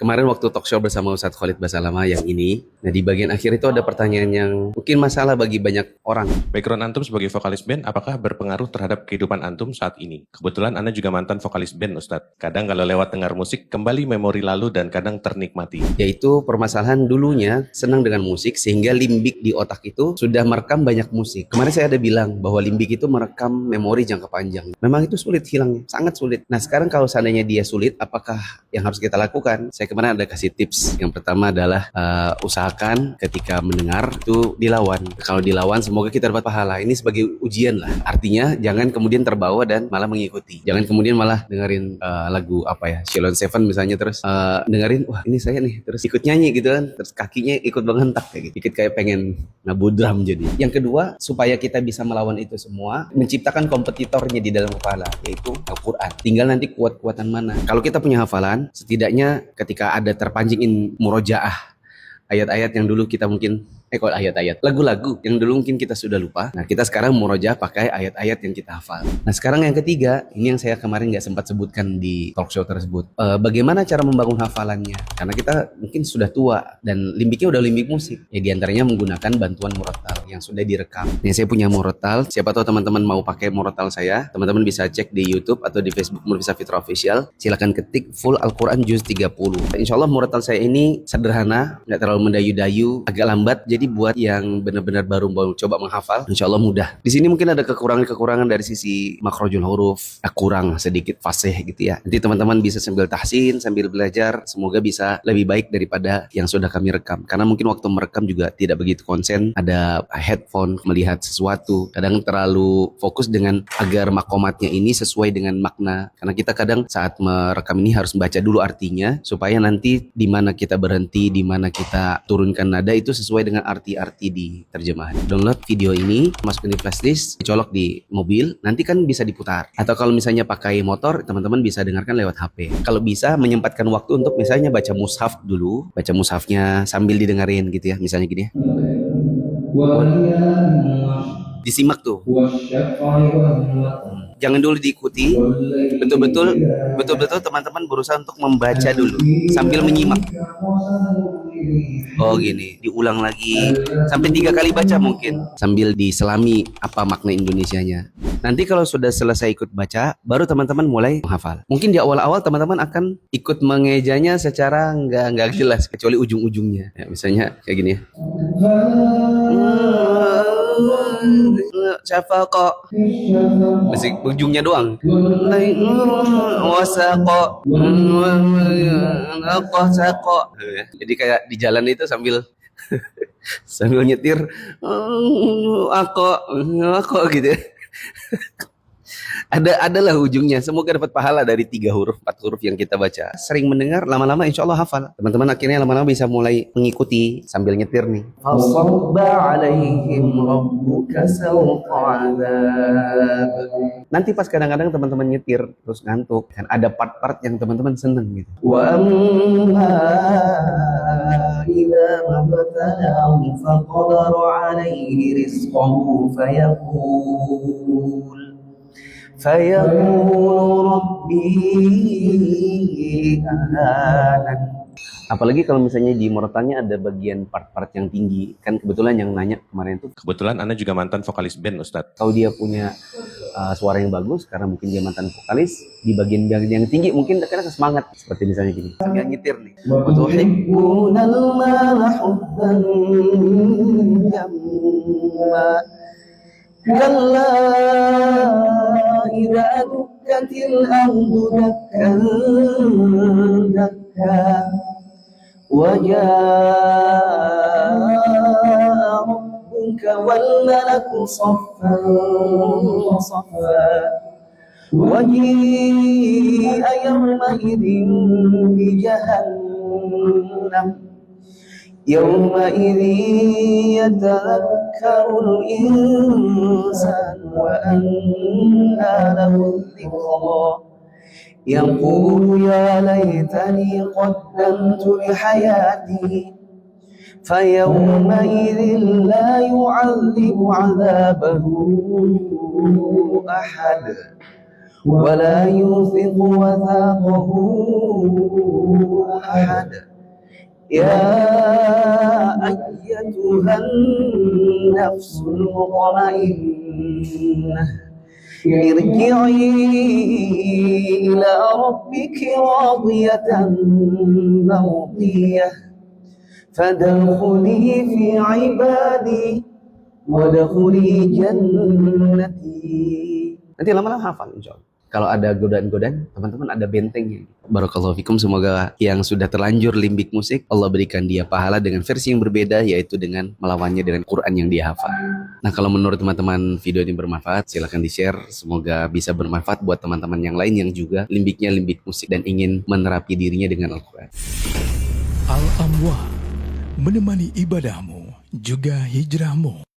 Kemarin waktu talk show bersama Ustadz Khalid Basalamah yang ini, nah di bagian akhir itu ada pertanyaan yang mungkin masalah bagi banyak orang. Background Antum sebagai vokalis band, apakah berpengaruh terhadap kehidupan Antum saat ini? Kebetulan Anda juga mantan vokalis band, Ustadz. Kadang kalau lewat dengar musik, kembali memori lalu dan kadang ternikmati. Yaitu permasalahan dulunya senang dengan musik sehingga limbik di otak itu sudah merekam banyak musik. Kemarin saya ada bilang bahwa limbik itu merekam memori jangka panjang. Memang itu sulit hilangnya, sangat sulit. Nah sekarang kalau seandainya dia sulit, apakah yang harus kita lakukan? Saya kemarin ada kasih tips. Yang pertama adalah usahakan ketika mendengar itu dilawan. Kalau dilawan semoga kita dapat pahala. Ini sebagai ujian lah. Artinya jangan kemudian terbawa dan malah mengikuti. Jangan kemudian malah dengerin lagu apa ya, Sheila Seven misalnya terus dengerin, wah ini saya nih, terus ikut nyanyi gitu kan, terus kakinya ikut menghentak kayak gitu, ikut kayak pengen nabu drum jadi. Yang kedua, supaya kita bisa melawan itu semua, menciptakan kompetitornya di dalam kepala, yaitu Al-Quran. Tinggal nanti kuat-kuatan mana. Kalau kita punya hafalan, setidaknya ketika ada terpancingin murojaah ayat-ayat yang dulu kita mungkin ayat-ayat, lagu-lagu yang dulu mungkin kita sudah lupa. Nah kita sekarang murojaah pakai ayat-ayat yang kita hafal. Nah sekarang yang ketiga, ini yang saya kemarin nggak sempat sebutkan di talk show tersebut. Bagaimana cara membangun hafalannya? Karena kita mungkin sudah tua dan limbiknya udah limbik musik. Ya diantaranya menggunakan bantuan murotal yang sudah direkam. Nih saya punya murotal. Siapa tahu teman-teman mau pakai murotal saya, teman-teman bisa cek di YouTube atau di Facebook Nurfisa Fitra Official. Silakan ketik full Al-Quran juz 30. Insya Allah murotal saya ini sederhana, nggak terlalu mendayu-dayu, agak lambat. Jadi buat yang benar-benar baru coba menghafal, insya Allah mudah. Di sini mungkin ada kekurangan-kekurangan dari sisi makrojul huruf, kurang sedikit fasih gitu ya. Nanti teman-teman bisa sambil tahsin, sambil belajar, semoga bisa lebih baik daripada yang sudah kami rekam. Karena mungkin waktu merekam juga tidak begitu konsen, ada headphone melihat sesuatu, kadang terlalu fokus dengan agar makomatnya ini sesuai dengan makna. Karena kita kadang saat merekam ini harus membaca dulu artinya, supaya nanti di mana kita berhenti, di mana kita turunkan nada itu sesuai dengan arti-arti di terjemahan. Download video ini, masukin di flashdisk, dicolok di mobil, nanti kan bisa diputar. Atau kalau misalnya pakai motor, teman-teman bisa dengarkan lewat HP. Kalau bisa menyempatkan waktu untuk misalnya baca mushaf dulu, baca mushafnya sambil didengarin gitu ya, misalnya gini ya. Disimak tuh. Jangan dulu diikuti, betul-betul teman-teman berusaha untuk membaca dulu sambil menyimak. Oh gini, diulang lagi sampai 3 kali baca mungkin sambil diselami apa makna Indonesianya. Nanti kalau sudah selesai ikut baca, baru teman-teman mulai menghafal. Mungkin di awal-awal teman-teman akan ikut mengejanya secara nggak jelas kecuali ujung-ujungnya. Ya, misalnya kayak gini ya. Syafaqa, masih ujungnya doang. Wasaqa, saqa. Jadi kayak di jalan itu sambil sambil nyetir, ako gitu. Adalah ujungnya. Semoga dapat pahala dari 3 huruf, 4 huruf yang kita baca. Sering mendengar, lama-lama insya Allah hafal. Teman-teman akhirnya lama-lama bisa mulai mengikuti sambil nyetir nih. Fasabba alaihim rabbuka sawta adzab. Nanti pas kadang-kadang teman-teman nyetir terus ngantuk, kan ada part-part yang teman-teman seneng gitu. Wa amma idza mabtalahu faqadara alaihi rizqahu fayaqul Rabbi ahanan. Apalagi kalau misalnya di murotalnya ada bagian part-part yang tinggi. Kan kebetulan yang nanya kemarin itu, Kebetulan Anda juga mantan vokalis band, Ustadz. kalau dia punya suara yang bagus, karena mungkin dia mantan vokalis, di bagian-bagian yang tinggi mungkin kadang semangat. Seperti misalnya gini, sambil nyetir nih. Tuhibbunal mala hubban jamma kalla idza dukkatil ardu dakkan dakka wa jaa rabbuka wal malaku saffan saffa wa ji'a yawma idzin bi jahannam يومئذ يتذكر الإنسان وأنى له الذكرى يقول يا ليتني قدمت لحياتي فيومئذ لا يعذب عذابه أحد ولا يوثق وثاقه أحد يا أيتها النفس المطمئنة ارجعي إلى ربك راضية مرضية فادخلي في عبادي وادخلي جنتي. Nanti lama-lama hafal insya Allah. Kalau ada godaan-godaan, teman-teman ada bentengnya. Barakallahu fikum, semoga yang sudah terlanjur limbik musik, Allah berikan dia pahala dengan versi yang berbeda, yaitu dengan melawannya dengan Quran yang dia hafal. Nah, kalau menurut teman-teman video ini bermanfaat, silahkan di-share. Semoga bisa bermanfaat buat teman-teman yang lain yang juga limbiknya limbik musik dan ingin menerapi dirinya dengan Al-Quran. Al-Amwal, menemani ibadahmu juga hijrahmu.